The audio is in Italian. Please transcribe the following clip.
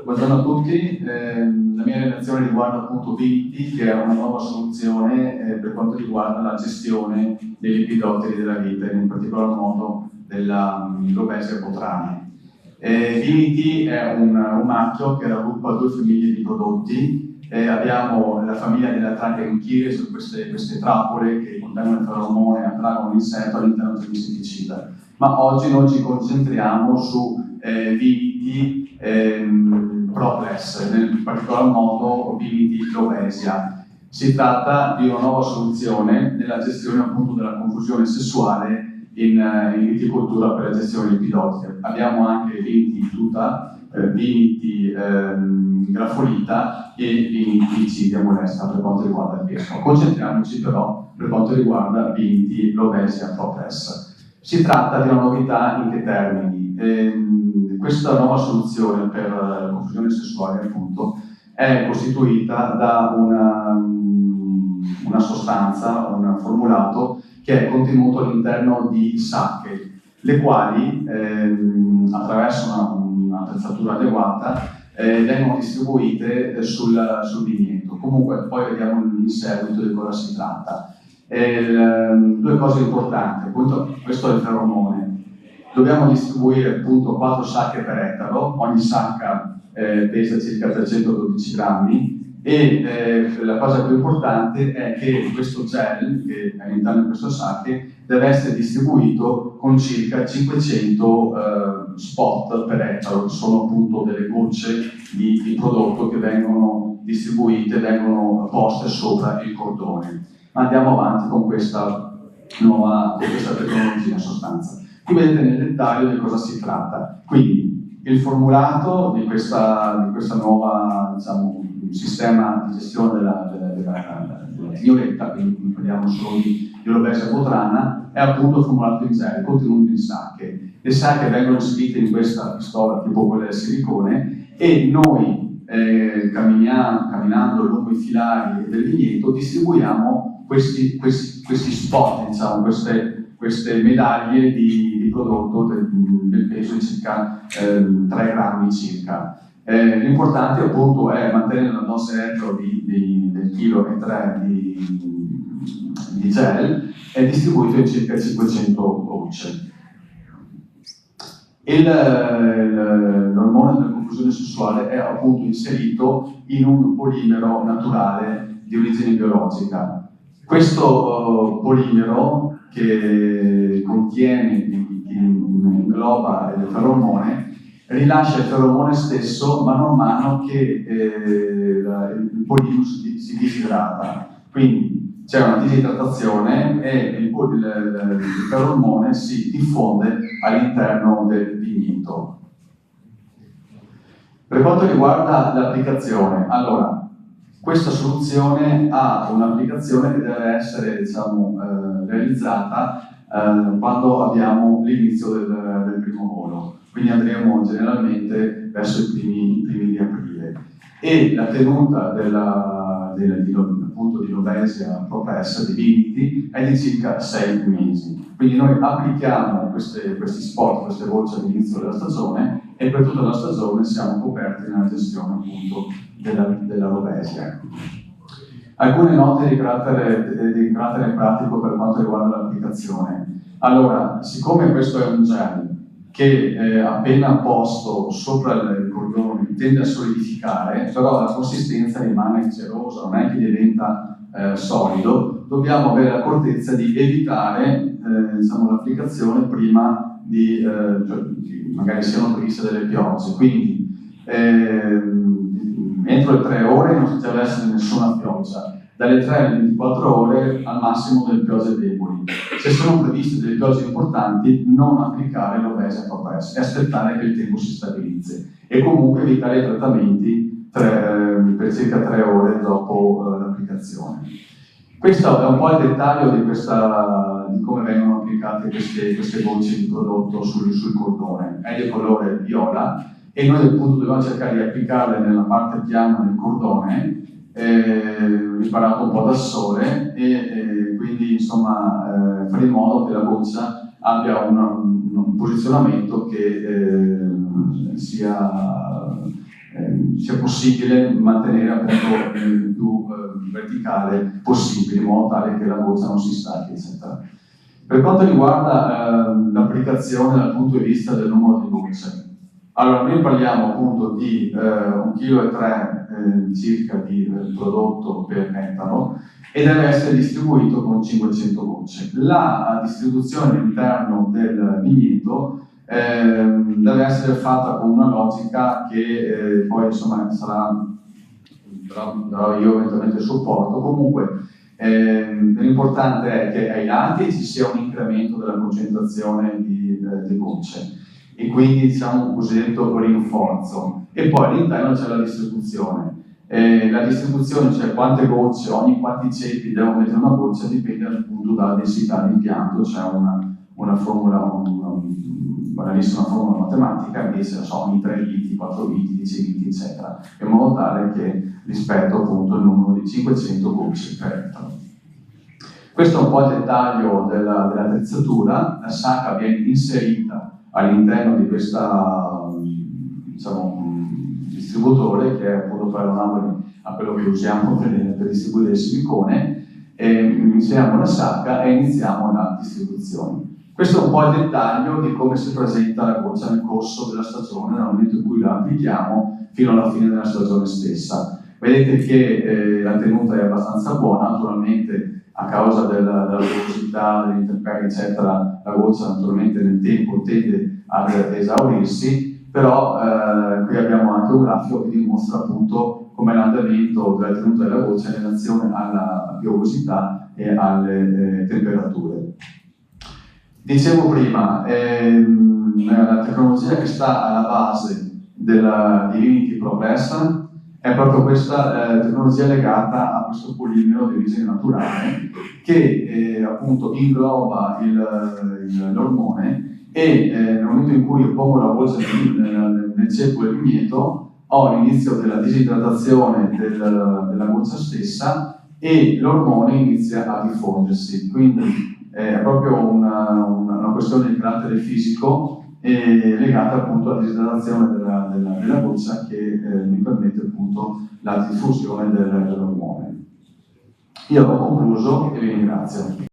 Buongiorno a tutti, la mia relazione riguarda appunto Vinity, che è una nuova soluzione per quanto riguarda la gestione dei lepidotteri della vite, in particolar modo della Lobesia botrani. Vinity è un marchio che raggruppa due famiglie di prodotti. Abbiamo la famiglia della Trachenchire, su queste trappole che contengono il feromone e attraggono l'insetto all'interno dell'insetticida. Ma oggi noi ci concentriamo su Vinity Proplex, nel particolar modo Vinity Lobesia. Si tratta di una nuova soluzione nella gestione appunto della confusione sessuale in viticoltura per la gestione dei lepidotteri. Abbiamo anche Vinity tuta, Vinity grafolita e Vinity cidia molesta per quanto riguarda il pesco. Concentriamoci però per quanto riguarda Vinity Lobesia Proplex. Si tratta di una novità in che termini? Questa nuova soluzione per la confusione sessuale appunto è costituita da una sostanza, un formulato che è contenuto all'interno di sacche, le quali attraverso un'attrezzatura adeguata vengono distribuite sul vigneto. Comunque poi vediamo in seguito di cosa si tratta. Due cose importanti, appunto questo è il feromone. Dobbiamo distribuire appunto 4 sacche per ettaro, ogni sacca pesa circa 312 grammi e la cosa più importante è che questo gel che è all'interno di queste sacche deve essere distribuito con circa 500 spot per ettaro, che sono appunto delle gocce di prodotto che vengono distribuite, vengono poste sopra il cordone. Ma andiamo avanti con questa tecnologia in sostanza. Qui vedete nel dettaglio di cosa si tratta. Quindi il formulato di questa nuova sistema di gestione della tignoletta, quindi parliamo solo di Lobesia botrana, è appunto formulato in gel, contenuto in sacche. Le sacche vengono inserite in questa pistola tipo quella del silicone e noi camminando lungo i filari del vigneto distribuiamo questi spot, queste medaglie di prodotto del peso di circa 3 grammi circa. L'importante appunto è mantenere la dose ettaro del chilo e 3 di gel e distribuito in circa 500 gocce. L'ormone della confusione sessuale è appunto inserito in un polimero naturale di origine biologica. Questo polimero che ingloba il feromone rilascia il feromone stesso man mano che il polimero si disidrata. Quindi c'è una disidratazione e il feromone si diffonde all'interno del vigneto. Per quanto riguarda l'applicazione, allora, questa soluzione ha un'applicazione che deve essere realizzata quando abbiamo l'inizio del primo volo, quindi andremo generalmente verso i primi di aprile. E la tenuta appunto di Lobesia Proplex di Vinity è di circa 6 mesi. Quindi noi applichiamo questi spot, queste voci all'inizio della stagione e per tutta la stagione siamo coperti nella gestione appunto della Lobesia. Alcune note di carattere pratico per quanto riguarda l'applicazione. Allora, siccome questo è un gel che appena posto sopra il cordone tende a solidificare, però la consistenza rimane cerosa, non è che diventa solido, dobbiamo avere l'accortezza di evitare l'applicazione prima magari siano previste delle piogge. Quindi entro le 3 ore non ci deve essere nessuna pioggia, dalle 3 alle 24 ore al massimo delle piogge deboli. Se sono previste delle piogge importanti, non applicare Lobesia Proplex e aspettare che il tempo si stabilizzi e comunque evitare i trattamenti per circa 3 ore dopo l'applicazione. Questo è un po' il dettaglio di come vengono applicate queste gocce di prodotto sul cordone. È di colore viola e noi appunto dobbiamo cercare di applicarle nella parte piana del cordone, riparato un po' dal sole e quindi insomma fare in modo che la goccia abbia un posizionamento che sia sia possibile mantenere appunto il più verticale possibile, in modo tale che la goccia non si stacchi, eccetera. Per quanto riguarda l'applicazione dal punto di vista del numero di gocce, allora noi parliamo appunto di 1,3 kg circa di prodotto per ettaro e deve essere distribuito con 500 gocce. La distribuzione all'interno del vigneto deve essere fatta con una logica che poi insomma darò io eventualmente il supporto. Comunque l'importante è che ai lati ci sia un incremento della concentrazione di gocce e quindi diciamo un cosiddetto rinforzo, e poi all'interno c'è la distribuzione. La distribuzione, cioè quante gocce, ogni quanti ceppi devo mettere una goccia, dipende appunto dalla densità dell'impianto. C'è una formula, banalissima formula matematica, che dice ogni 3 litri, 4 litri, 10 litri, eccetera, in modo tale che rispetto appunto il numero di 500 gocce per ettaro. Questo è un po' il dettaglio dell'attrezzatura. La sacca viene inserita all'interno di questa distributore, che è appunto paragonabile a quello che usiamo per distribuire il silicone. Inseriamo la sacca e iniziamo la distribuzione. Questo è un po' il dettaglio di come si presenta la goccia nel corso della stagione, nel momento in cui la applichiamo fino alla fine della stagione stessa. Vedete che la tenuta è abbastanza buona, naturalmente a causa della velocità, delle intemperie, eccetera, la goccia naturalmente nel tempo tende ad esaurirsi, però qui abbiamo anche un grafico che dimostra appunto come l'andamento della tenuta della goccia in relazione alla piovosità e alle temperature. Dicevo prima, la tecnologia che sta alla base della Divinity Progress è proprio questa tecnologia legata a questo polimero di origine naturale che appunto ingloba l'ormone e nel momento in cui io pongo la goccia nel ceppo del vigneto ho l'inizio della disidratazione della goccia stessa e l'ormone inizia a diffondersi. Quindi è proprio una questione di carattere fisico legata appunto alla disidratazione della goccia che mi permette appunto la diffusione dell'ormone. Io ho concluso e vi ringrazio.